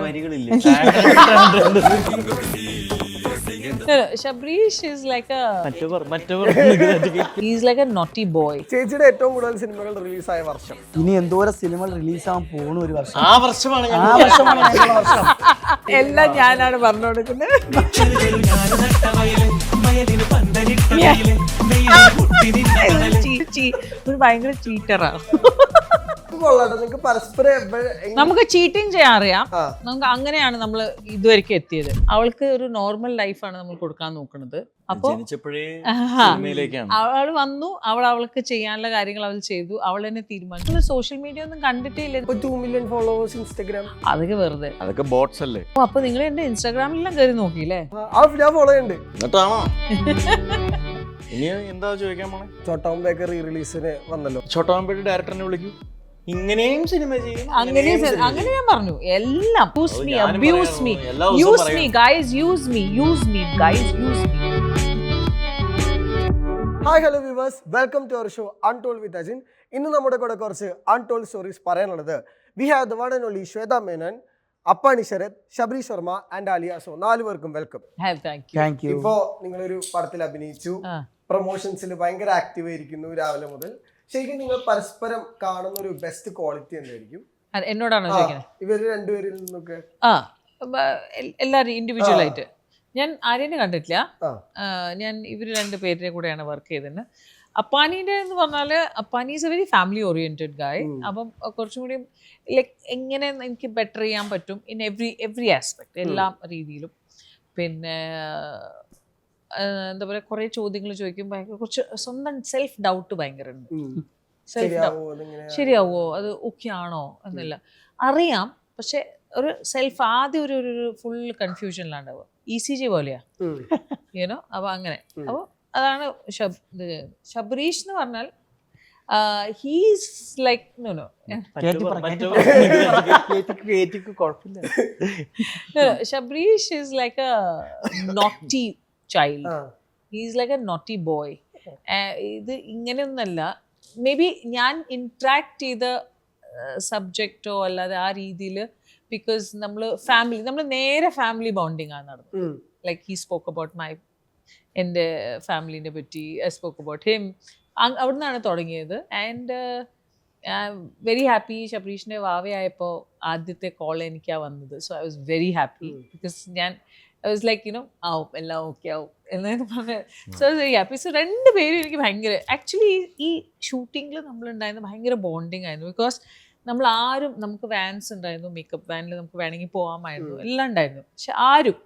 വരികളില്ലേ? Shabrish is like a he's like a naughty boy. ചേച്ചിയുടെ ഏറ്റവും കൂടുതൽ സിനിമകൾ റിലീസായ വർഷം ഇനി എന്തോരം സിനിമകൾ റിലീസാകാൻ പോണ ഒരു വർഷം. ആ വർഷമാണ് ആ വർഷമാണ് ഞങ്ങളുടെ വർഷം. എല്ലാം ഞാനാണ് പറഞ്ഞു കൊടുക്കുന്നത്. ഒരു ഭയങ്കര ചീറ്ററാണ്. കൊള്ളാട്ടോ, നിങ്ങൾക്ക് പരസ്പരം നമുക്ക് ചീറ്റിംഗ് ചെയ്യാൻ അറിയാം. നമുക്ക് അങ്ങനെയാണ് നമ്മൾ ഇതുവരെയ്ക്ക് എത്തിയത്. അവൾക്ക് ഒരു നോർമൽ ലൈഫാണ് നമ്മൾ കൊടുക്കാൻ നോക്കുന്നത്. അപ്പൊ അവൾ വന്നു, അവൾക്ക് ചെയ്യാനുള്ള കാര്യങ്ങൾ അവൾ ചെയ്തു, അവൾ തന്നെ തീരുമാനിച്ചു. സോഷ്യൽ മീഡിയ ഒന്നും കണ്ടിട്ടേ ഇല്ല. 2 million ഫോളോവേഴ്സ് ഇൻസ്റ്റാഗ്രാം, അതൊക്കെ വെറുതെ. അതൊക്കെ ബോട്ട്സ് അല്ലേ? അപ്പൊ നിങ്ങൾ എന്റെ ഇൻസ്റ്റാഗ്രാമിലെല്ലാം കയറി നോക്കിയില്ലേ? ഞാൻ ഫോളോ ചെയ്യുന്നുണ്ട്. എന്നിട്ടാണോ ഇനി എന്താ ചോദിക്കാൻ പോണേ? ചോട്ടാം ബേക്കർ റിലീസിന് വന്നല്ലോ. ചോട്ടാമ്പേട്ട് ഡയറക്ടറിനെ വിളിക്കൂ, ഇങ്ങനെയും സിനിമ ചെയ്യും. അങ്ങനെ ഞാൻ പറഞ്ഞു എല്ലാം. Use me, abuse me, use me guys, use me, use me guys, use me. Hi hello viewers, welcome to our show untold with Ajin. ഇന്ന് നമ്മുടെ കൂടെ കുറച്ച് അൺടോൾഡ് സ്റ്റോറീസ് പറയാനുള്ളത്. We have the one and only Shweta Menon, Appani Sarath, Shabareesh Sharma and Aliya. So 4 പേർക്കും welcome. Thank you. ഇപ്പോ നിങ്ങളൊരു പടത്തിൽ അഭിനയിച്ചു, പ്രൊമോഷൻസിൽ ഭയങ്കര ആക്റ്റീവ് ആയിരിക്കുന്നു രാവിലെ മുതൽ. ശരിക്കും നിങ്ങൾ പരസ്പരം കാണുന്ന ഒരു ബെസ്റ്റ് ക്വാളിറ്റി എന്തായിരിക്കും? എന്നോടാണോ ചോദിക്കുന്നത്? ഇവര് രണ്ടുപേരിൽ നിന്നൊക്കെ എല്ലാവരും ഇൻഡിവിജ്വൽ ആയിട്ട്. ഞാൻ ആരെയും കണ്ടിട്ടില്ല. ഞാൻ ഇവർ 2 പേരുടെ കൂടെയാണ് വർക്ക് ചെയ്തത്. അപ്പാനീൻ്റെ എന്ന് പറഞ്ഞാൽ Appani is a very family oriented guy. അപ്പം കുറച്ചും കൂടി ലൈക്ക് എങ്ങനെ എനിക്ക് ബെറ്റർ ചെയ്യാൻ പറ്റും ഇൻ എവറി ആസ്പെക്ട്, എല്ലാ രീതിയിലും. പിന്നെ എന്താ പറയുക, കുറേ ചോദ്യങ്ങൾ ചോദിക്കും. ഭയങ്കര കുറച്ച് സ്വന്തം സെൽഫ് ഡൗട്ട് ഭയങ്കര ഉണ്ട്. സെൽഫ് ഡൗട്ട്, ശരിയാവോ, അത് ഓക്കെ ആണോ എന്നില്ല അറിയാം. പക്ഷെ ഒരു സെൽഫ് ആദ്യം ഒരു ഫുൾ കൺഫ്യൂഷനിലാണ്ടാവുക. ECG പോലെയാ, യുനോ. അപ്പോൾ അങ്ങനെ. അപ്പോൾ അതാണ് ശബരീഷ് എന്ന് പറഞ്ഞാൽ he's like no Shabareesh is like a naughty child. He's like a naughty boy. ഇത് ഇങ്ങനെയൊന്നല്ല. മേ ബി ഞാൻ ഇൻട്രാക്ട് ചെയ്ത സബ്ജക്റ്റോ അല്ലാതെ ആ രീതിയിൽ, ബിക്കോസ് നമ്മൾ നേരെ ഫാമിലി ബോണ്ടിങ് ആണ് നടന്നത്. ലൈക്ക് ഹി സ്പോക്ക് അബൌട്ട് എൻ്റെ ഫാമിലിനെ പറ്റി, ഐ സ്പോക്ക് അബൌട്ട് ഹിം. അവിടെ നിന്നാണ് തുടങ്ങിയത്. And very happy. ശബരീഷിൻ്റെ വാവയായപ്പോൾ ആദ്യത്തെ കോൾ എനിക്കാണ് വന്നത്. So I was very happy because I was like, ആവും, എല്ലാം ഓക്കെ ആവും എന്നൊക്കെ പറഞ്ഞ്. So I was very happy. So 2 പേരും എനിക്ക് ഭയങ്കര, ആക്ച്വലി ഈ ഷൂട്ടിങ്ങിൽ നമ്മളുണ്ടായിരുന്ന ഭയങ്കര ബോണ്ടിങ് ആയിരുന്നു. ബിക്കോസ് നമുക്ക് വാൻസ് ഉണ്ടായിരുന്നു, മേക്കപ്പ് വാനിൽ നമുക്ക് വേണമെങ്കിൽ പോകാമായിരുന്നു, എല്ലാം ഉണ്ടായിരുന്നു. പക്ഷെ ആരും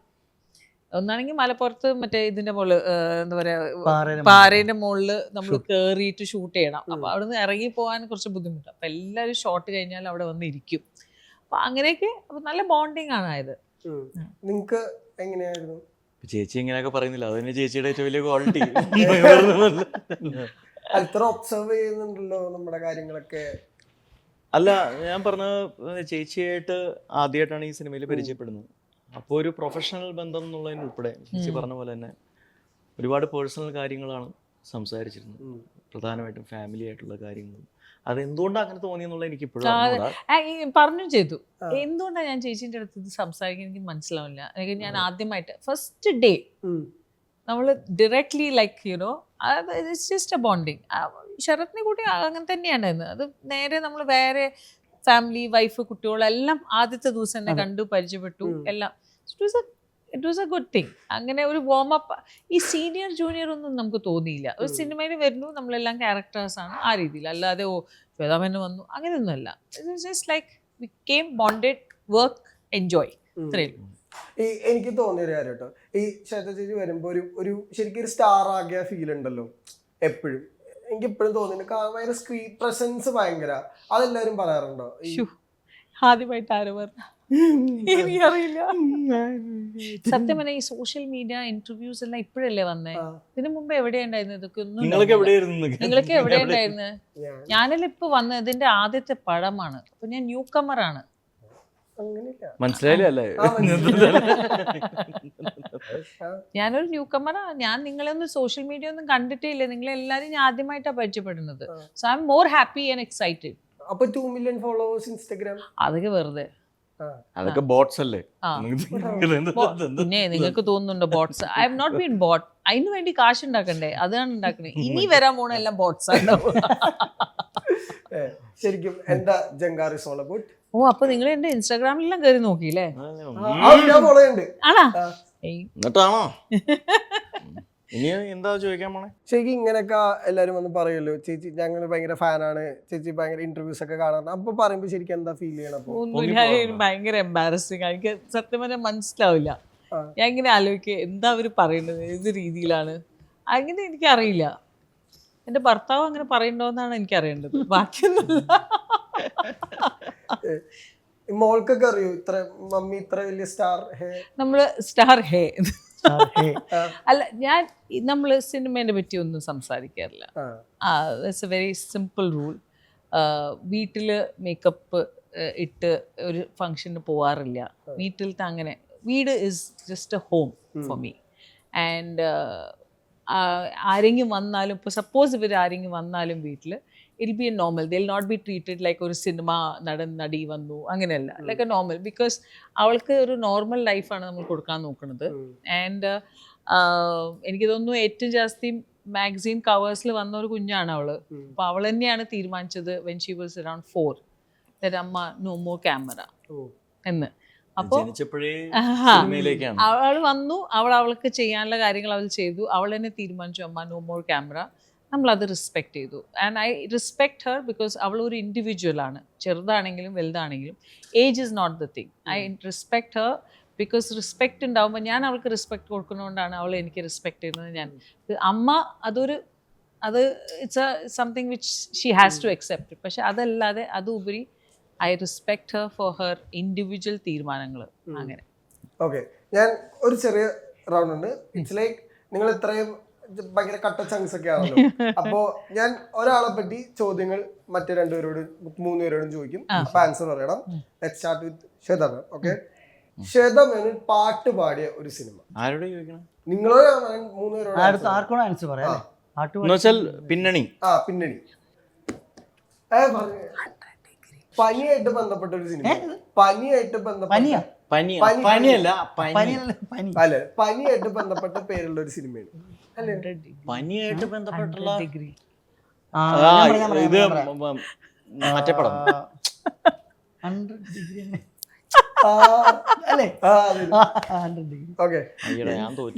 ഒന്നാണെങ്കിൽ മലപ്പുറത്ത് മറ്റേ ഇതിൻ്റെ മുകളിൽ എന്താ പറയുക, പാറേൻ്റെ മുകളിൽ നമ്മൾ കയറിയിട്ട് ഷൂട്ട് ചെയ്യണം. അപ്പോൾ അവിടെ നിന്ന് ഇറങ്ങി പോകാൻ കുറച്ച് ബുദ്ധിമുട്ടാണ്. അപ്പോൾ എല്ലാവരും ഷോട്ട് കഴിഞ്ഞാൽ അവിടെ വന്ന് ഇരിക്കും. അപ്പോൾ അങ്ങനെയൊക്കെ നല്ല ബോണ്ടിങ് ആണ് ആയത്. നിങ്ങൾക്ക് എങ്ങനെയായിരുന്നു? ചേച്ചി ഇങ്ങനെയൊക്കെ പറയുന്നില്ല, അത് തന്നെ ചേച്ചിയുടെ ഏറ്റവും വലിയ ക്വാളിറ്റി. അത്ര ഒബ്സർവ് ചെയ്യുന്നുണ്ടല്ലോ നമ്മുടെ കാര്യങ്ങളൊക്കെ. അല്ല, ഞാൻ പറഞ്ഞ ചേച്ചിയായിട്ട് ആദ്യമായിട്ടാണ് ഈ സിനിമയിൽ പരിചയപ്പെടുന്നത്. അപ്പോൾ ഒരു പ്രൊഫഷണൽ ബന്ധം എന്നുള്ളതിനുൾപ്പെടെ ചേച്ചി പറഞ്ഞ പോലെ തന്നെ ഒരുപാട് പേഴ്സണൽ കാര്യങ്ങളാണ് സംസാരിച്ചിരുന്നത്. പ്രധാനമായിട്ടും ഫാമിലി ആയിട്ടുള്ള കാര്യങ്ങളും. അതെന്തുകൊണ്ടാണ് അങ്ങനെ തോന്നിയെന്നുള്ള എനിക്ക് ഇപ്പോഴും പറഞ്ഞു ചെയ്തു. എന്തുകൊണ്ടാണ് ഞാൻ ചേച്ചീൻ്റെ അടുത്ത് ഇത് സംസാരിക്കാൻ എനിക്ക് മനസ്സിലാവില്ല. ഞാൻ ആദ്യമായിട്ട് ഫസ്റ്റ് ഡേ നമ്മൾ directly like you know it's just a bonding. ശരത്തിനെ കൂടി അങ്ങനെ തന്നെയാണ്. അത് നേരെ നമ്മൾ വേറെ ഫാമിലി, വൈഫ്, കുട്ടികളെല്ലാം ആദ്യത്തെ ദിവസം തന്നെ കണ്ടു, പരിചയപ്പെട്ടു എല്ലാം. It was A good thing. അങ്ങനെ ഒരു വാം അപ്പ്. ഈ സീനിയർ ജൂനിയർ ഒന്നും നമുക്ക് തോന്നിയില്ല. ഒരു സിനിമയിൽ വരുന്നു, നമ്മളെല്ലാം ക്യാരക്ടേഴ്സാണ് ആ രീതിയിൽ. അല്ലാതെ ശ്വേതാമേനൻ വന്നു അങ്ങനെയൊന്നുമല്ല. It just like we came bonded, work, enjoy, ഇത്രയും. എനിക്ക് തോന്നിയൊരു കാര്യം കേട്ടോ, ഈ ശ്വേത ചേച്ചി വരുമ്പോൾ ഒരു ശരിക്കും ഒരു സ്റ്റാർ ആകിയ ഫീൽ ഉണ്ടല്ലോ എപ്പോഴും. എനിക്ക് എപ്പോഴും തോന്നിയിട്ടുണ്ട്. ഭയങ്കര സ്ക്രീൻ പ്രസൻസ് ഭയങ്കര. അതെല്ലാവരും പറയാറുണ്ടോ? ആദ്യമായിട്ട് ആരോ പറഞ്ഞു, എനിക്കറിയില്ല. സത്യം പറഞ്ഞാൽ ഈ സോഷ്യൽ മീഡിയ ഇന്റർവ്യൂസ് എല്ലാം ഇപ്പോഴല്ലേ വന്നേ. ഇതിനു മുമ്പ് എവിടെയുണ്ടായിരുന്നു ഇതൊക്കെ? ഒന്നും നിങ്ങളൊക്കെ എവിടെയുണ്ടായിരുന്നു? ഞാനെല്ലാം ഇപ്പൊ വന്നത് ഇതിന്റെ ആദ്യത്തെ പഴമാണ്. അപ്പൊ ഞാൻ ന്യൂ കമറാണ്. മനസ്സിലായില്ലേ? ഞാനൊരു ന്യൂ കമറാ. ഞാൻ നിങ്ങളൊന്നും സോഷ്യൽ മീഡിയ ഒന്നും കണ്ടിട്ടേ ഇല്ല. നിങ്ങളെല്ലാരും ഞാൻ ആദ്യമായിട്ടാണ് പരിചയപ്പെടുന്നത്. So I am more happy and excited. അപ്പൊ 2 million ഫോളോവേഴ്സ് ഇൻസ്റ്റാഗ്രാം. അതൊക്കെ വെറുതെ. അതൊക്കെ ബോട്ട്സ് അല്ലേ? പിന്നെ നിങ്ങൾക്ക് തോന്നുന്നുണ്ടോ bots? I have not been bought. അതിന് വേണ്ടി കാശ് ഉണ്ടാക്കണ്ടേ? അതാണ് ഉണ്ടാക്കണേ. ഇനി വരാൻ പോണ എല്ലാം ബോട്ട്സ് ആണ്. ശരിക്കും എന്താ ജങ്കാർ ഇസ് ഓൾ അബൌട്ട്? ഓ, അപ്പൊ നിങ്ങൾ എന്റെ ഇൻസ്റ്റാഗ്രാമിലെല്ലാം കയറി നോക്കിയില്ലേ? ഞാൻ ഫോളോ ഉണ്ട്. ആണാ? എന്നിട്ടാണോ ഇനി എന്താ ചോദിക്കാൻ പോണേ? ശരിക്കും ഇങ്ങനെയൊക്കെ എല്ലാരും വന്ന് പറയുമല്ലോ, ചേച്ചി ഞങ്ങൾ ഭയങ്കര ഫാനാണ്, ചേച്ചി ഭയങ്കര ഇന്റർവ്യൂസ് ഒക്കെ കാണാറുണ്ട്. അപ്പൊ പറയുമ്പോ ശരിക്കും എന്താ ഫീൽ ചെയ്യണം? അപ്പൊ ഒന്നുമില്ല, ഭയങ്കര എംബാരസിങ്. എനിക്ക് സത്യം പറഞ്ഞാൽ മനസ്സിലാവില്ല. ഞാൻ ഇങ്ങനെ ആലോചിക്കുക എന്താ അവര് പറയുന്നത്, ഏത് രീതിയിലാണ് അങ്ങനെ എനിക്കറിയില്ല. എന്റെ ഭർത്താവ് അങ്ങനെ പറയണ്ടോന്നാണ് എനിക്കറിയേണ്ടത്, ബാക്കിയൊന്നുമില്ല. മോൾക്കൊക്കെ അറിയോ ഇത്ര മമ്മി ഇത്ര വലിയ സ്റ്റാർ ഹേ? നമ്മള് സ്റ്റാർ ഹേ അല്ല, നമ്മള് സിനിമേനെ പറ്റി ഒന്നും സംസാരിക്കാറില്ല. It's a very simple rule. വീട്ടില് മേക്കപ്പ് ഇട്ട് ഒരു ഫങ്ഷന് പോവാറില്ല. വീട്ടിലത്തെ അങ്ങനെ വീട് is just a home for me. And ആരെങ്കിലും വന്നാലും, ഇപ്പോൾ സപ്പോസ് ഇവർ ആരെങ്കിലും വന്നാലും വീട്ടിൽ it be a normal. They will not be treated like ഒരു സിനിമ നടി വന്നു, അങ്ങനെയല്ല. ലൈക്ക് എ നോർമൽ, ബിക്കോസ് അവൾക്ക് ഒരു നോർമൽ ലൈഫാണ് നമ്മൾ കൊടുക്കാൻ നോക്കുന്നത്. ആൻഡ് എനിക്ക് തോന്നുന്നു ഏറ്റവും ജാസ്തി മാഗസീൻ കവേഴ്സിൽ വന്ന ഒരു കുഞ്ഞാണ് അവള്. അപ്പോൾ അവൾ തന്നെയാണ് തീരുമാനിച്ചത് when she was around 4 that അമ്മ നോ മോർ ക്യാമറ എന്ന്. അപ്പോൾ അവൾ വന്നു, അവൾക്ക് ചെയ്യാനുള്ള കാര്യങ്ങൾ അവൾ ചെയ്തു. അവൾ തന്നെ തീരുമാനിച്ചു അമ്മ നോ മോർ ക്യാമറ. നമ്മളത് റെസ്പെക്ട് ചെയ്തു. And I respect her because അവൾ ഒരു ഇൻഡിവിജ്വലാണ്. ചെറുതാണെങ്കിലും വലുതാണെങ്കിലും age is not the thing. I respect her because respect ഉണ്ടാകുമ്പോൾ ഞാൻ അവൾക്ക് റെസ്പെക്ട് കൊടുക്കുന്നതുകൊണ്ടാണ് അവൾ എനിക്ക് റെസ്പെക്ട് ചെയ്യുന്നത്. ഞാൻ അമ്മ അത് it's a something which she has to accept. പക്ഷെ അതല്ലാതെ അതുപരി I respect her for her individual തീരുമാനങ്ങൾ. അങ്ങനെ. ഓക്കെ, ഞാൻ ഒരു ചെറിയ റൗണ്ട് ഉണ്ട്. ഇറ്റ്സ് ലൈക്ക് നിങ്ങൾ ഇത്രയും ഭയങ്കര കട്ട ചങ്സ് ഒക്കെ ആണല്ലോ. അപ്പോ ഞാൻ ഒരാളെ പറ്റി ചോദ്യങ്ങൾ മറ്റു 3 പേരോടും ചോദിക്കും. അപ്പൊ ആൻസർ പറയണം. Let's start with Shweta ma'am. Okay, Shweta Menon പാട്ട് പാടിയ ഒരു സിനിമ. ആരോട് ചോദിക്കണം? നിങ്ങളോ 3 പേരോട്? ആർക്കും ആൻസർ പറയാം. പിന്നണി. പിന്നണി. പനിയായിട്ട് ബന്ധപ്പെട്ട ഒരു സിനിമ. പനിയായിട്ട് ബന്ധപ്പെട്ട പനിയായിട്ട് ബന്ധപ്പെട്ട പേരുള്ള ഒരു സിനിമയാണ്. പനിയായിട്ട് ബന്ധപ്പെട്ടുള്ള ഇത് മറ്റേ പടം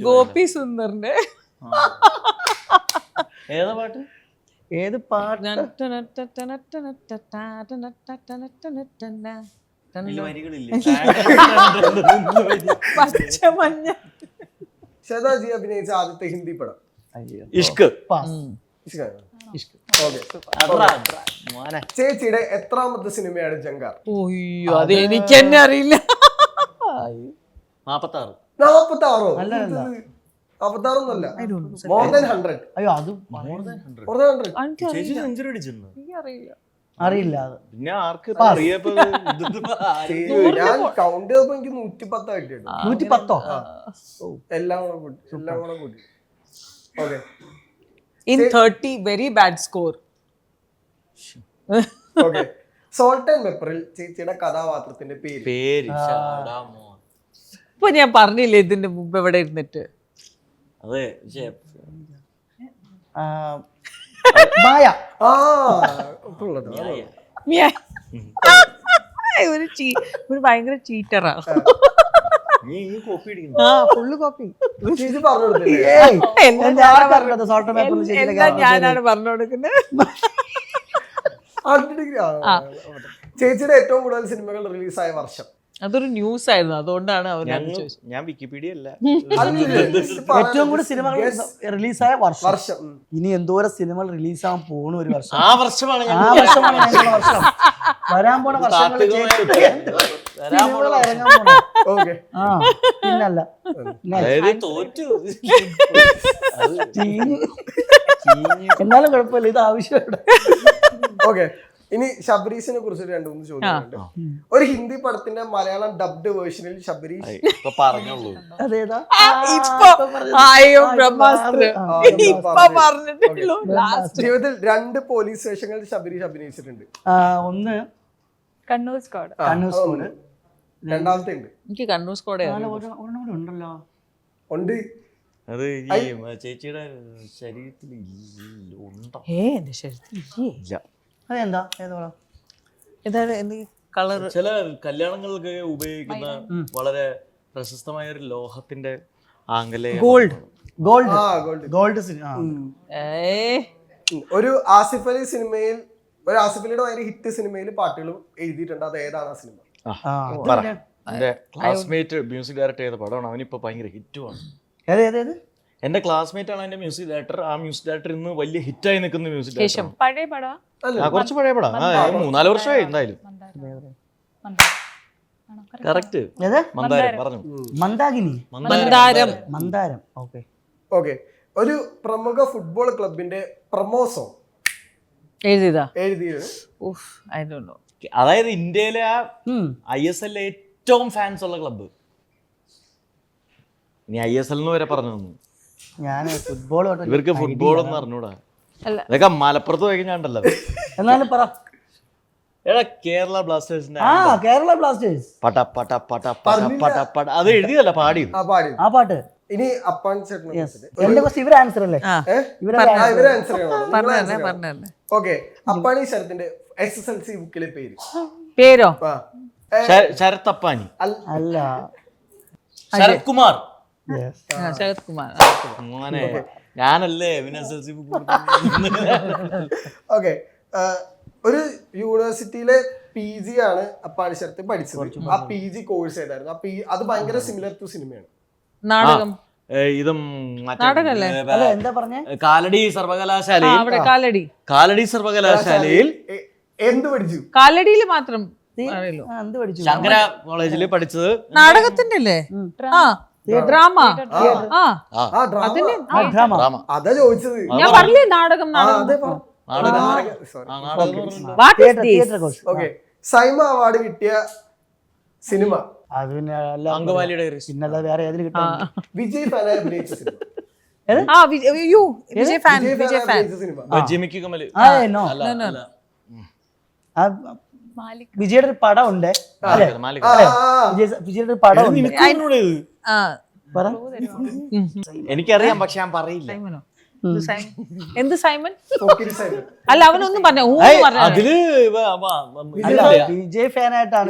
ഗോപി സുന്ദറിന്റെ ഏതാ പാട്ട്? ഏത് പാട്ട്? ശ്വേതാജി അഭിനയിച്ച ആദ്യത്തെ ഹിന്ദി പടം? ഇഷ്ക്. ചേച്ചിയുടെ എത്രാമത്തെ സിനിമയാണ് ജങ്കാർ? ഓയ്യോ, അത് എനിക്ക് തന്നെ അറിയില്ല. 46. 46? 46ഒന്നുമല്ല, മോർ ദാൻ 100. അയ്യോ, അത് സെഞ്ചുറി അടിച്ചിരുന്നു. അറിയില്ല. പിന്നെ ആർക്ക് അറിയപ്പോ ഞാൻ കൗണ്ട് ചെയ്തപ്പോ എനിക്ക് 110 കിട്ടിയത്. 110? എല്ലാം കൂടെ കൂട്ടി. Okay, in 30 very bad score. Okay, salt and പെപ്പറിൽ ചേച്ചിയുടെ കഥാപാത്രത്തിന്റെ പേര്? ഇപ്പൊ ഞാൻ പറഞ്ഞില്ലേ ഇതിന്റെ മുമ്പ് ഇവിടെ ഇരുന്നിട്ട്? അതെ, മായ. ഒരു ഭയങ്കര ചീറ്ററാ. Full copy. ഞാനാണ് പറഞ്ഞു കൊടുക്കുന്നത്. ചേച്ചിയുടെ ഏറ്റവും കൂടുതൽ സിനിമകൾ റിലീസായ വർഷം? അതൊരു ന്യൂസ് ആയിരുന്നു, അതുകൊണ്ടാണ് അവർ. ഞാൻ വിക്കിപീഡിയ അല്ല. ഏറ്റവും കൂടുതൽ സിനിമകൾ റിലീസായ വർഷം. ഇനി എന്തോരം സിനിമകൾ റിലീസാകാൻ പോണ ഒരു വർഷം. ആ വർഷമാണ് വർഷം. വരാൻ പോണ വർഷങ്ങളിൽ പിന്നല്ല എന്നാലും കുഴപ്പമില്ല, ഇത് ആവശ്യമാണ്. ഓക്കെ, ഇനി ശബരീഷിനെ കുറിച്ച് 2-3 ചോദ്യങ്ങളുണ്ട്. ഒരു ഹിന്ദി പടത്തിന്റെ മലയാളം ഡബ്ഡ് വേർഷനിൽ ശബരീഷ് ഇപ്പൊ പറഞ്ഞോളൂ. അതേതാ അയ്യോ ബ്രഹ്മാസ്ത്ര ഇപ്പൊ പറഞ്ഞിട്ടുള്ളൂ. ജീവിതത്തിൽ 2 പോലീസ് സ്റ്റേഷനുകളിൽ ശബരീഷ് അഭിനയിച്ചിട്ടുണ്ട്. ഒന്ന് കണ്ണൂർ സ്ക്വാഡ്. കണ്ണൂർ സ്കൂള്, രണ്ടാമത്തെ ഉണ്ട്. എനിക്ക് കണ്ണൂർ സ്കോഡ് ഒരെണ്ണം കൂടെ ഉണ്ടല്ലോ. ഉണ്ട്. അത് ഈ ചേച്ചിയുടെ ശരീരത്തിൽ ഉണ്ടോ? എന്റെ ശരീരത്തിൽ ഇല്ല. അതെന്താ ഏതോളാ? ഇതാണ് എന്ത് കളർ? ചില കല്യാണങ്ങൾക്ക് ഉപയോഗിക്കുന്ന വളരെ പ്രശസ്തമായ ഒരു ലോഹത്തിന്റെ ആംഗലേയ ഗോൾഡ്. Gold gold. ഗോൾഡ് ഒരു ആസിഫ് അലി സിനിമയിൽ, ഒരു ആസിഫ് അലിയുടെ ഭയങ്കര ഹിറ്റ് സിനിമയിൽ പാട്ടുകളും എഴുതിയിട്ടുണ്ട്. അത് ഏതാണ് ആ സിനിമ? എന്റെ ക്ലാസ്മേറ്റ് മ്യൂസിക് ഡയറക്ടർ ചെയ്ത പടമാണ്. അവനിപ്പോ ഭയങ്കര ഹിറ്റുമാണ്. ഏതേത്? എന്റെ ക്ലാസ്മേറ്റ് ആണ് എന്റെ മ്യൂസിക് ഡയറക്ടർ. ആ മ്യൂസിക് ഡയറക്ടർ ഇന്ന് വലിയ ഹിറ്റായി നിൽക്കുന്ന മ്യൂസിക് ഡയറക്ടർ. പഴയ പടാ? കുറച്ച് പഴയ പടം. 3-4 വർഷമായി എന്തായാലും. കറക്റ്റ്. മന്ദാരം പറഞ്ഞു. മന്ദാകിനി. മന്ദാരം. മന്ദാരം. ഓക്കെ. ഓക്കെ. ഒരു പ്രമുഖ ഫുട്ബോൾ ക്ലബിന്റെ പ്രൊമോ സോങ് എഴുതിയതാ? എഴുതിയത് ഐ ഡോണ്ട് നോ. അതായത് ഇന്ത്യയിലെ ആ ISL ഏറ്റവും ഫാൻസ് ഉള്ള ക്ലബ്ബ്. ഇനി ISL വരെ പറഞ്ഞു തന്നു. ഞാൻ ഫുട്ബോൾ ഇവർക്ക് ഫുട്ബോൾ ഒന്നും അറിഞ്ഞൂടാ. ഇതൊക്കെ മലപ്പുറത്ത് പോയി ഞാണ്ടല്ലോ. എന്നാലും പറ. എടാ കേരള ബ്ലാസ്റ്റേഴ്സിന്റെ കേരള ബ്ലാസ്റ്റേഴ്സ് പട്ട പട്ട പട്ട പട്ട പട്ട പട്ട അത് എഴുതിയല്ല പാടിയത്. പാടി ആ പാട്ട്. ഇനി അപ്പാൻ ചേട്ടൻ എന്റെ ക്വസ്റ്റ്യൻ ഇവരെ ആൻസർ അല്ലേ? ഇവരെ ആൻസർ പറഞ്ഞേ. ഓക്കെ. അപ്പാനി ശരത്തിന്റെ SSLC ബുക്കിലെ പേര്? പേരോ? ശരത് അപ്പാനി അല്ല, ശരത് കുമാർ. ശരത് കുമാർ. അങ്ങനെ ഞാനല്ലേ SSLC ബുക്ക്. ഓക്കെ. ഒരു യൂണിവേഴ്സിറ്റിയിലെ PG ആണ് അപ്പാനി ശരത്ത് പഠിച്ചത്. ആ PG കോഴ്സ് ഏതായിരുന്നു? അത് ഭയങ്കര സിമിലർ ടു സിനിമയാണ്. നാടകം. ഇതും എന്താ പറഞ്ഞേ? കാലടി സർവകലാശാലയിൽ കാലടി സർവകലാശാലയിൽ എന്ത് പഠിച്ചു? കാലടിയിൽ മാത്രം അറിയുള്ളൂ. എന്ത് പഠിച്ചു? ശങ്കര കോളേജിൽ പഠിച്ചത് നാടകത്തിന്റെ അല്ലേ? ഡ്രാമ. അതാ ചോദിച്ചത്. ഞാൻ പറഞ്ഞില്ലേ നാടകം. ഓക്കെ. സൈമ അവാർഡ് കിട്ടിയ സിനിമ? അത് പിന്നെ അങ്കമാലിയുടെ പിന്നല്ല വേറെ ഏതിൽ കിട്ടാൻ? വിജയ് ഫാനായി അഭിനയിച്ച സിനിമ? വിജയ് ഫാൻ. ജിമിക്ക് കമൽ. വിജയുടെ ഒരു പടം ഉണ്ട്. വിജയുടെ ഒരു പടം ഉണ്ട്. എനിക്കറിയാം, പക്ഷെ ഞാൻ പറയില്ല. എന്ത് സൈമൺ? അല്ല അവനൊന്നും പറഞ്ഞ അതില് വിജയ് ഫാനായിട്ടാണ്.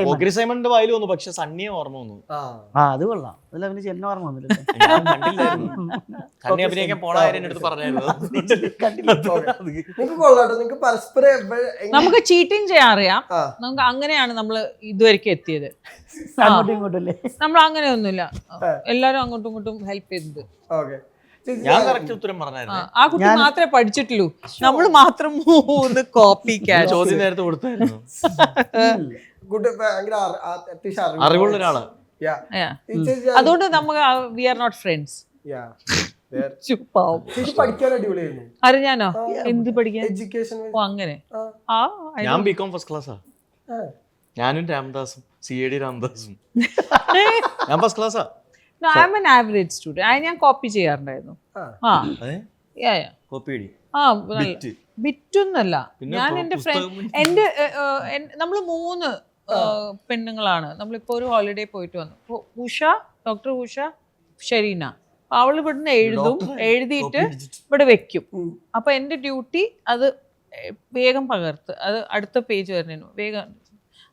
പോക്കിരി സൈമണിന്റെ വായിൽ വന്നു, പക്ഷെ സണ്ണിയെ ഓർമ്മ വന്നു. അത് കൊള്ളാം. അതിൽ അഭിനയിച്ച് എന്നെ ഓർമ്മ വന്നില്ല. സണ്ണി അഭിനയിക്കാൻ പോണ കാര്യം എടുത്ത് പറഞ്ഞായിരുന്നു. നമുക്ക് ചീറ്റിംഗ് ചെയ്യാൻ അറിയാം. നമുക്ക് അങ്ങനെയാണ് നമ്മൾ ഇതുവരെയ്ക്ക് എത്തിയത്. നമ്മൾ അങ്ങനെയൊന്നുമില്ല. എല്ലാരും അങ്ങോട്ടും ഇങ്ങോട്ടും ഹെൽപ്പ് ചെയ്തത്. ഞാൻ കറക്റ്റ് ഉത്തരം പറഞ്ഞായിരുന്നു. ആ കുട്ടി മാത്രമേ പഠിച്ചിട്ടുള്ളൂ. നമ്മൾ മാത്രം 3 കോപ്പി ചോദ്യം നേരത്തെ കൊടുത്തായിരുന്നു. അറിവുള്ള ഒരാള്. അതുകൊണ്ട് നമുക്ക് വി ആർ നോട്ട് ഫ്രണ്ട്സ്. അറിഞ്ഞാനോ എന്ത് പഠിക്കാൻ? ഓ അങ്ങനെ. ഞാൻ BCom ഫസ്റ്റ് ക്ലാസ്സാ. ഞാനും രാംദാസും CAD രാംദാസും ഞാൻ ഫസ്റ്റ് ക്ലാസ്സാ. I am an average student. ഞാൻ കോപ്പി ചെയ്യാറുണ്ടായിരുന്നു. ബിറ്റൊന്നല്ല. ഞാൻ എന്റെ ഫ്രണ്ട് നമ്മൾ 3 പെണ്ണുങ്ങളാണ്. നമ്മളിപ്പോ ഒരു ഹോളിഡേ പോയിട്ട് വന്നു. ഡോക്ടർ ഉഷ, ഷെരീന. അവൾ ഇവിടുന്ന് എഴുതിയിട്ട് ഇവിടെ വെക്കും. അപ്പൊ എന്റെ ഡ്യൂട്ടി അത് വേഗം പകർത്ത് അത് അടുത്ത പേജ് വരുന്നതിന് വേഗം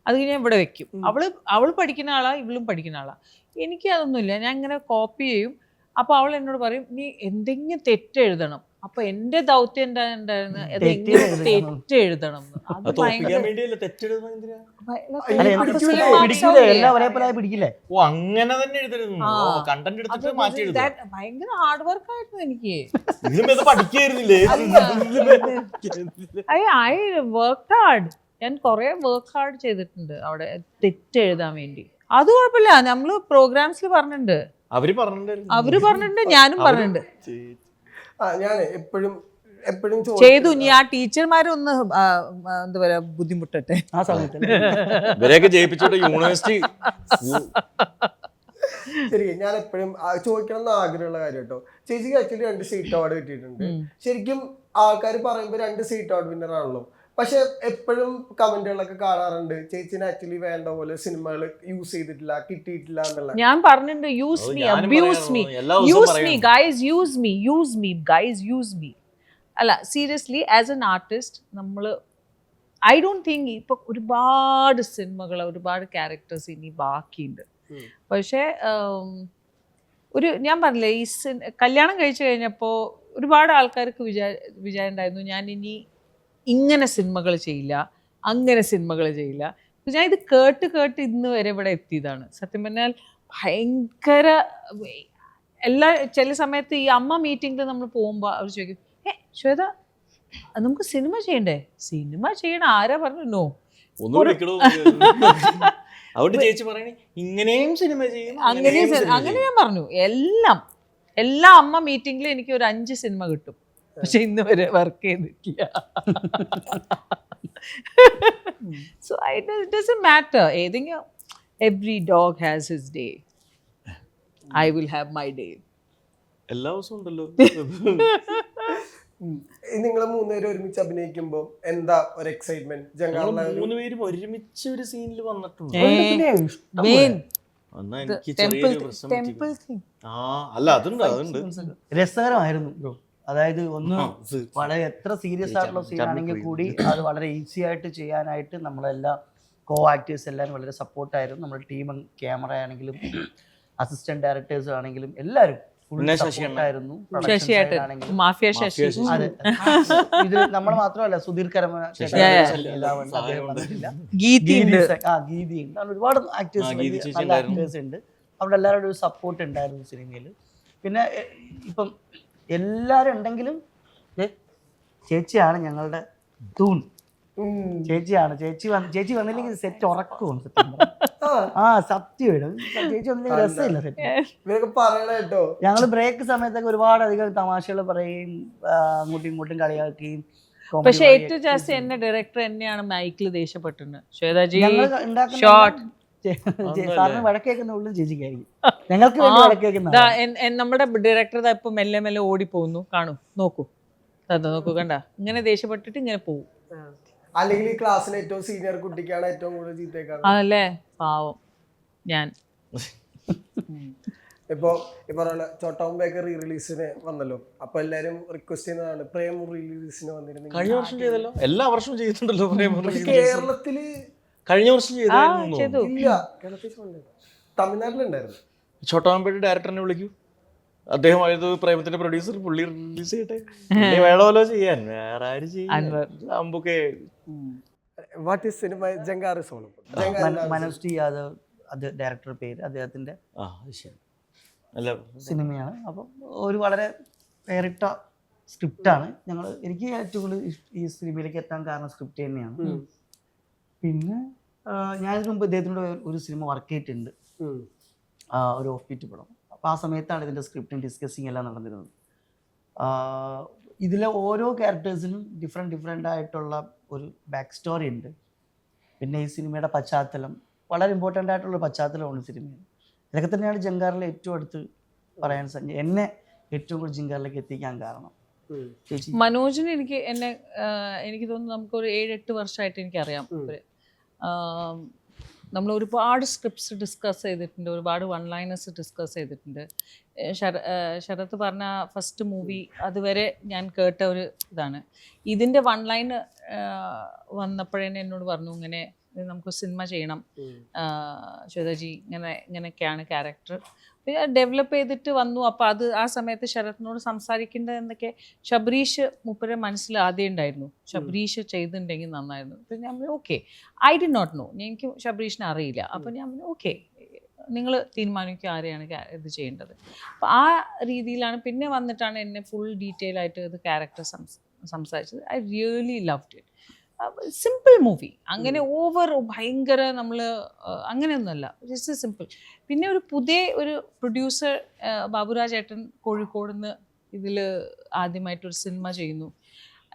അത് ഞാൻ ഇവിടെ വെക്കും. അവള് പഠിക്കുന്ന ആളാ, ഇവളും പഠിക്കുന്ന ആളാ. എനിക്ക് അതൊന്നുമില്ല. ഞാൻ ഇങ്ങനെ കോപ്പി ചെയ്യും. അപ്പൊ അവൾ എന്നോട് പറയും നീ എന്തെങ്കിലും തെറ്റെഴുതണം. അപ്പൊ എന്റെ ദൗത്യം എന്താ ഉണ്ടായിരുന്നു? തെറ്റെഴുതണം. ഭയങ്കര ഹാർഡ് വർക്ക് ആയിരുന്നു എനിക്ക്. I work hard. ഞാൻ കൊറേ വർക്ക് ഹാർഡ് ചെയ്തിട്ടുണ്ട് അവിടെ തെറ്റെഴുതാൻ വേണ്ടി. അത് കുഴപ്പമില്ല. നമ്മള് പ്രോഗ്രാംസിൽ പറഞ്ഞിട്ടുണ്ട്. അവര് പറഞ്ഞിട്ടുണ്ട്, ഞാനും പറഞ്ഞിട്ടുണ്ട്. ഞാൻ എപ്പോഴും എപ്പോഴും ചെയ്തു. ഇനി ആ ടീച്ചർമാരൊന്ന് എന്താ പറയാ ബുദ്ധിമുട്ടട്ടെ ആ സമയത്ത് ഇവരെയൊക്കെ ജയിപ്പിച്ചോട്ടെ യൂണിവേഴ്സിറ്റി. ശരി, ഞാൻ എപ്പോഴും ചോദിക്കണം എന്ന് ആഗ്രഹമുള്ള കാര്യം കേട്ടോ. ചേച്ചിക്ക് ആക്ച്വലി 2 സ്റ്റേറ്റ് അവാർഡ് കിട്ടിയിട്ടുണ്ട്. ശരിക്കും ആൾക്കാർ പറയുമ്പോൾ 2 സ്റ്റേറ്റ് അവാർഡ് വിന്നർ ആണല്ലോ. പക്ഷെ എപ്പോഴും കമന്റുകളൊക്കെ കാണാറുണ്ട് ചേച്ചിനെ ആക്ച്വലി വേണ്ട പോലെ സിനിമകൾ യൂസ് ചെയ്തിട്ടില്ല, കിട്ടിയിട്ടില്ല എന്നുള്ള. ഞാൻ പറഞ്ഞിട്ടുണ്ട് use me, abuse me, use me guys, use me guys, use me. അല്ല സീരിയസ്ലി ആസ് എൻ ആർട്ടിസ്റ്റ് നമ്മൾ ഐ ഡോണ്ട് തിങ്ക് ഇപ്പൊ ഒരുപാട് സിനിമകൾ, ഒരുപാട് ക്യാരക്ടേഴ്സ് ഇനി ബാക്കിയുണ്ട്. പക്ഷേ ഞാൻ പറഞ്ഞില്ലേ ഈ കല്യാണം കഴിച്ചു കഴിഞ്ഞപ്പോൾ ഒരുപാട് ആൾക്കാർക്ക് വിചാരം ഉണ്ടായിരുന്നു ഞാൻ ഇനി ഇങ്ങനെ സിനിമകൾ ചെയ്യില്ല, അങ്ങനെ സിനിമകൾ ചെയ്യില്ല. ഞാൻ ഇത് കേട്ട് ഇന്ന് വരെ ഇവിടെ എത്തിയതാണ്. സത്യം പറഞ്ഞാൽ ഭയങ്കര ചില സമയത്ത് ഈ അമ്മ മീറ്റിങ്ങിൽ നമ്മൾ പോകുമ്പോൾ അവർ ചോദിക്കും, ശ്വേത നമുക്ക് സിനിമ ചെയ്യണ്ടേ? സിനിമ ചെയ്യണം, ആരാ പറഞ്ഞു? നോ. അവിടെ ചേച്ചി പറയണേ ഇങ്ങനെയും സിനിമ ചെയ്യും, അങ്ങനെ ഞാൻ പറഞ്ഞു. എല്ലാ അമ്മ മീറ്റിങ്ങിലും എനിക്ക് ഒരു 5 സിനിമ കിട്ടും. പക്ഷെ ഇന്ന് വരെ വർക്ക് ചെയ്തിട്ടില്ല. So it doesn't matter. ഏതെങ്കിലും every dog has his day. I will have my day. എല്ലാ ദിവസവും ഉണ്ടല്ലോ. നിങ്ങൾ 3 പേരും ഒരുമിച്ച് അഭിനയിക്കുമ്പോ എന്താ ഒരു എക്സൈറ്റ്മെന്റ്? ജംഗാറിലെ 3 പേരും ഒരുമിച്ച് ഒരു സീനിൽ വന്നിട്ടുണ്ട്. അല്ല അതുണ്ട് രസകരമായിരുന്നു ബ്രോ. അതായത് ഒന്ന് വളരെ എത്ര സീരിയസ് ആയിട്ടുള്ള സീൻ ആണെങ്കിൽ കൂടി അത് വളരെ ഈസി ആയിട്ട് ചെയ്യാനായിട്ട് നമ്മളെല്ലാ കോ ആക്ടേഴ്സ് എല്ലാവരും വളരെ സപ്പോർട്ടായിരുന്നു. നമ്മുടെ ടീം, ക്യാമറ ആണെങ്കിലും അസിസ്റ്റന്റ് ഡയറക്ടേഴ്സ് ആണെങ്കിലും എല്ലാവരും ആയിരുന്നു. ഇത് നമ്മൾ മാത്രമല്ല, സുധീർ കരമ, ഗീതി, ഒരുപാട് ആക്ടേഴ്സ് ഉണ്ട്. അവിടെ എല്ലാവരുടെ ഒരു സപ്പോർട്ട് ഉണ്ടായിരുന്നു സിനിമയിൽ. പിന്നെ ഇപ്പം എല്ലാവരും ഉണ്ടെങ്കിലും ചേച്ചിയാണ് ഞങ്ങളുടെ തൂൺ. ചേച്ചിയാണ്. ചേച്ചി വന്നില്ലെങ്കിൽ സെറ്റ് ഉറക്കും. സത്യം ചേച്ചി വന്നില്ലെങ്കിൽ രസമില്ല സെറ്റ്. ഞങ്ങള് ബ്രേക്ക് സമയത്തൊക്കെ ഒരുപാട് അധികം തമാശകൾ പറയും, അങ്ങോട്ടും ഇങ്ങോട്ടും കളിയാക്കുകയും. പക്ഷെ ഏറ്റവും ജാസ്തി എന്നെ ഡയറക്ടർ എന്നെയാണ് മൈക്കിൽ ദേഷ്യപ്പെട്ടിട്ടുണ്ട്. ശ്വേതാജി സാറിന് വഴക്കേക്കുന്ന ഉള്ളിൽ ചേച്ചിക്കായിരിക്കും, ഞങ്ങൾക്ക് വേണ്ടി വഴക്കേക്കുന്ന. നമ്മുടെ ഡയറക്ടർ ഇപ്പൊ മെല്ലെ മെല്ലെ ഓടി പോകുന്നു, കാണൂ, നോക്കൂ കണ്ട, ഇങ്ങനെ ദേഷ്യപ്പെട്ടിട്ട് ഇങ്ങനെ പോകും. അല്ലെങ്കിൽ ഈ ക്ലാസ്സിലെ ഏറ്റവും സീനിയർ കുട്ടിക്കാണ് ഏറ്റവും കൂടുതൽ ചീത്തയേക്കാണ്. അതല്ലേ പാവം ഞാൻ. ഇപ്പൊ ചോട്ടാവും ബേക്കർ റീ റിലീസിന് വന്നല്ലോ. അപ്പൊ എല്ലാരും റിക്വസ്റ്റ് ചെയ്യുന്നതാണ് പ്രേം റീ റിലീസിന് വന്നിരുന്നു. കഴിഞ്ഞ വർഷം ചെയ്തല്ലോ, എല്ലാ വർഷവും ചെയ്തിട്ടുണ്ടല്ലോ പ്രേം. കേരളത്തില് കഴിഞ്ഞ വർഷം ചെയ്തു. ഇല്ല, തമിഴ്നാട്ടിലുണ്ടായിരുന്നു. ചോട്ടാമ്പേട്ട് ഡയറക്ടറിനെ വിളിക്കൂ, അദ്ദേഹമായത് പ്രേമത്തിന്റെ പ്രൊഡ്യൂസർ, പുള്ളി റിലീസ് ചെയ്യട്ടെ. വേണമല്ലോ ചെയ്യാൻ, വേറെ ആര് ചെയ്യാൻ? What is cinema? Jangar is all about. Manoj T Yadav, അത് ഡയറക്ടർ പേര്, അദ്ദേഹത്തിന്റെ സിനിമയാണ്. അപ്പം ഒരു വളരെ പേരിട്ട സ്ക്രിപ്റ്റാണ്. എനിക്ക് ഏറ്റവും കൂടുതൽ ഈ സിനിമയിലേക്ക് എത്താൻ കാരണം സ്ക്രിപ്റ്റ് തന്നെയാണ്. പിന്നെ ഞാൻ ഇതിനു മുമ്പ് ഇദ്ദേഹത്തിനോട് ഒരു സിനിമ വർക്ക് ചെയ്തിട്ടുണ്ട്, ഒരു ഓഫ് ബീറ്റ് പടം. അപ്പോൾ ആ സമയത്താണ് ഇതിൻ്റെ സ്ക്രിപ്റ്റും ഡിസ്കസിങ് എല്ലാം നടന്നിരുന്നത്. ഇതിലെ ഓരോ ക്യാരക്ടേഴ്സിനും ഡിഫറെൻ്റ് ആയിട്ടുള്ള ഒരു ബാക്ക് സ്റ്റോറി ഉണ്ട്. പിന്നെ ഈ സിനിമയുടെ പശ്ചാത്തലം വളരെ ഇമ്പോർട്ടൻ്റ് ആയിട്ടുള്ള പശ്ചാത്തലമാണ് സിനിമയിൽ. ഇതൊക്കെ തന്നെയാണ് ജംഗാറിലെ ഏറ്റവും അടുത്ത് പറയാൻ സാധിക്കും, എന്നെ ഏറ്റവും കൂടുതൽ ജംഗാറിലേക്ക് എത്തിക്കാൻ കാരണം. മനോജിന് എനിക്ക് തോന്നുന്നു നമുക്കൊരു 7-8 വർഷമായിട്ട് എനിക്കറിയാം. നമ്മൾ ഒരുപാട് സ്ക്രിപ്റ്റ്സ് ഡിസ്കസ് ചെയ്തിട്ടുണ്ട്, ഒരുപാട് വൺ ലൈനേഴ്സ് ഡിസ്കസ് ചെയ്തിട്ടുണ്ട്. ശരത്ത് പറഞ്ഞ ഫസ്റ്റ് മൂവി അതുവരെ ഞാൻ കേട്ട ഒരു ഇതാണ്. ഇതിൻ്റെ വൺ ലൈൻ വന്നപ്പോഴേനെ എന്നോട് പറഞ്ഞു, ഇങ്ങനെ നമുക്ക് സിനിമ ചെയ്യണം ശ്വേതാജി, ഇങ്ങനെയൊക്കെയാണ് ക്യാരക്ടർ. പിന്നെ ഡെവലപ്പ് ചെയ്തിട്ട് വന്നു. അപ്പോൾ ആ സമയത്ത് ശരത്തിനോട് സംസാരിക്കേണ്ടത് എന്തൊക്കെ ശബരീഷ് മൂപ്പരെ മനസ്സിൽ ആദ്യം ഉണ്ടായിരുന്നു, ശബരീഷ് ചെയ്തിട്ടുണ്ടെങ്കിൽ നന്നായിരുന്നു. അപ്പം ഞാൻ okay, I did not know, എനിക്ക് ശബരീഷിനെ അറിയില്ല. അപ്പം ഞാൻ ഓക്കെ, നിങ്ങൾ തീരുമാനിക്കുക ആരെയാണ് ഇത് ചെയ്യേണ്ടത്. അപ്പോൾ ആ രീതിയിലാണ് പിന്നെ വന്നിട്ടാണ് എന്നെ ഫുൾ ഡീറ്റെയിൽ ആയിട്ട് ഇത് ക്യാരക്ടർ സംസാരിച്ചത്. I really loved it. Simple movie, അങ്ങനെ ഓവർ ഭയങ്കര നമ്മൾ അങ്ങനെയൊന്നുമല്ല, ജസ്റ്റ് സിമ്പിൾ. പിന്നെ ഒരു പുതിയ ഒരു പ്രൊഡ്യൂസർ ബാബുരാജ് ഏട്ടൻ കോഴിക്കോട് നിന്ന് ഇതിൽ ആദ്യമായിട്ടൊരു സിനിമ ചെയ്യുന്നു.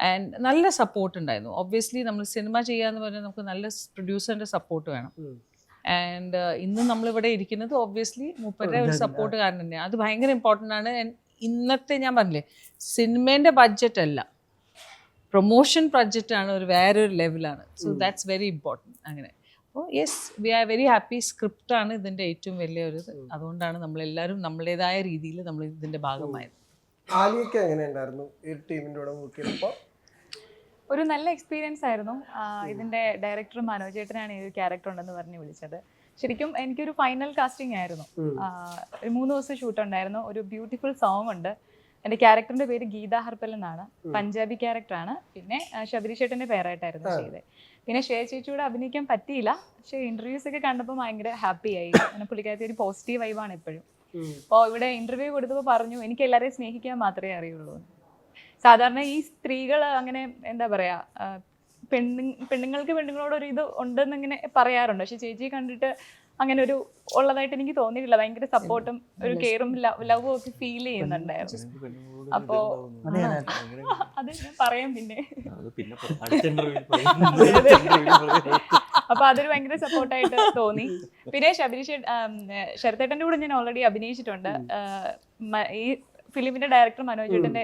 ആൻഡ് നല്ല സപ്പോർട്ട് ഉണ്ടായിരുന്നു. ഒബ്വിയസ്ലി നമ്മൾ സിനിമ ചെയ്യാന്ന് പറഞ്ഞാൽ നമുക്ക് നല്ല പ്രൊഡ്യൂസറിൻ്റെ സപ്പോർട്ട് വേണം. ആൻഡ് ഇന്ന് നമ്മളിവിടെ ഇരിക്കുന്നത് ഒബ്വിയസ്ലി മൂപ്പരുടെ ഒരു സപ്പോർട്ട് കാരണം തന്നെയാണ്. അത് ഭയങ്കര ഇമ്പോർട്ടൻ്റ് ആണ്. ഇന്നത്തെ ഞാൻ പറഞ്ഞില്ലേ സിനിമേൻ്റെ ബഡ്ജറ്റ് അല്ല, പ്രൊമോഷൻ ബഡ്ജറ്റാണ് ഒരു വേറൊരു ലെവലാണ്. So that's very important. അങ്ങനെ അപ്പോൾ yes we are very happy. സ്ക്രിപ്റ്റാണ് ഇതിൻ്റെ ഏറ്റവും വലിയ ഒരു ഇത്. അതുകൊണ്ടാണ് നമ്മളെല്ലാവരും നമ്മുടേതായ രീതിയിൽ നമ്മൾ ഇതിൻ്റെ ഭാഗമായത്. ആലിയൊക്കെ എങ്ങനെ ഉണ്ടായിരുന്നു ഈ ടീമിൻ്റെ കൂടെ വർക്ക് ചെയ്തപ്പോൾ? ഒരു നല്ല എക്സ്പീരിയൻസ് ആയിരുന്നു. ഇതിന്റെ ഡയറക്ടർ മനോജ് ചേട്ടനാണ് ഈ ഒരു ക്യാരക്ടർ ഉണ്ടെന്ന് പറഞ്ഞ് വിളിച്ചത്. ശരിക്കും എനിക്കൊരു ഫൈനൽ കാസ്റ്റിംഗ് ആയിരുന്നു. ഒരു 3 ദിവസം ഷൂട്ട് ഉണ്ടായിരുന്നു. ഒരു ബ്യൂട്ടിഫുൾ സോങ് ഉണ്ട്. എൻ്റെ ക്യാരക്ടറിന്റെ പേര് ഗീത ഹർപ്പൽ എന്നാണ്. പഞ്ചാബി ക്യാരക്ടറാണ്. പിന്നെ ശബരി ചേട്ടൻ്റെ പേരായിട്ടായിരുന്നു ചെയ്തത്. പിന്നെ ശ്രേയ ചേച്ചിയോട് അഭിനയിക്കാൻ പറ്റിയില്ല. പക്ഷേ ഇന്റർവ്യൂസ് ഒക്കെ കണ്ടപ്പോൾ ഭയങ്കര ഹാപ്പി ആയി. അങ്ങനെ പുള്ളിക്കാരത്തി ഒരു പോസിറ്റീവ് വൈബാണ് എപ്പോഴും. അപ്പോൾ ഇവിടെ ഇന്റർവ്യൂ കൊടുത്തപ്പോൾ പറഞ്ഞു എനിക്ക് എല്ലാവരെയും സ്നേഹിക്കാൻ മാത്രമേ അറിയുള്ളൂ. സാധാരണ ഈ സ്ത്രീകൾ അങ്ങനെ എന്താ പറയാ പെണ്ണുങ്ങൾക്ക് പെണ്ണുങ്ങളോടൊരു ഇത് ഉണ്ടെന്നിങ്ങനെ പറയാറുണ്ട്. പക്ഷെ ചേച്ചിയെ കണ്ടിട്ട് അങ്ങനെ ഒരു ഉള്ളതായിട്ട് എനിക്ക് തോന്നിയിട്ടില്ല. ഭയങ്കര സപ്പോർട്ടും ഒരു കെയറും ലവും ഒക്കെ ഫീൽ ചെയ്യുന്നുണ്ടായിരുന്നു. അപ്പോ അത് ഞാൻ പറയാം പിന്നെ. അപ്പൊ അതൊരു ഭയങ്കര സപ്പോർട്ടായിട്ട് തോന്നി. പിന്നെ ശരത്തേട്ടൻ്റെ കൂടെ ഞാൻ ഓൾറെഡി അഭിനയിച്ചിട്ടുണ്ട്. ഈ ഫിലിമിന്റെ ഡയറക്ടർ മനോജ് ചേട്ടന്റെ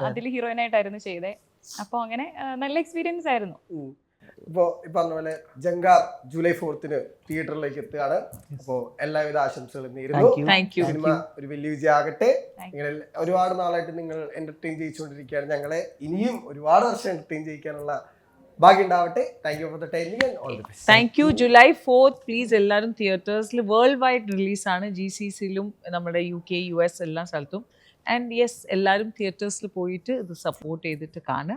അതിൽ ഹീറോയിനായിട്ടായിരുന്നു ചെയ്തേ. അപ്പൊ അങ്ങനെ നല്ല എക്സ്പീരിയൻസ് ആയിരുന്നു. ഇപ്പോൾ ഈ പറഞ്ഞ പോലെ ജങ്കാർ ജൂലൈ 4th തിയേറ്ററിലേക്ക് എത്തുകയാണ്. അപ്പോൾ എല്ലാവിധ ആശംസകളും നേരുന്നു. സിനിമ ഒരു വലിയ വിജയമാകട്ടെ. നിങ്ങൾ ഒരുപാട് നാളായിട്ട് നിങ്ങൾ എന്റർടൈൻ ചെയ്യിച്ചുകൊണ്ടിരിക്കുകയാണ് ഞങ്ങളെ. ഇനിയും ഒരുപാട് വർഷം എന്റർടൈൻ ചെയ്യിക്കാനുള്ള ഭാഗ്യം ഉണ്ടാവട്ടെ. Thank you for the timing and all the best. Thank you. July 4th please എല്ലാവരും തിയേറ്റേഴ്സിൽ വേൾഡ് വൈഡ് റിലീസാണ്. GCCയിലും നമ്മുടെ UK US എല്ലാ സ്ഥലത്തും. ആൻഡ് യെസ് എല്ലാവരും തിയേറ്റേഴ്സിൽ പോയിട്ട് ഇത് സപ്പോർട്ട് ചെയ്തിട്ട് കാണുക.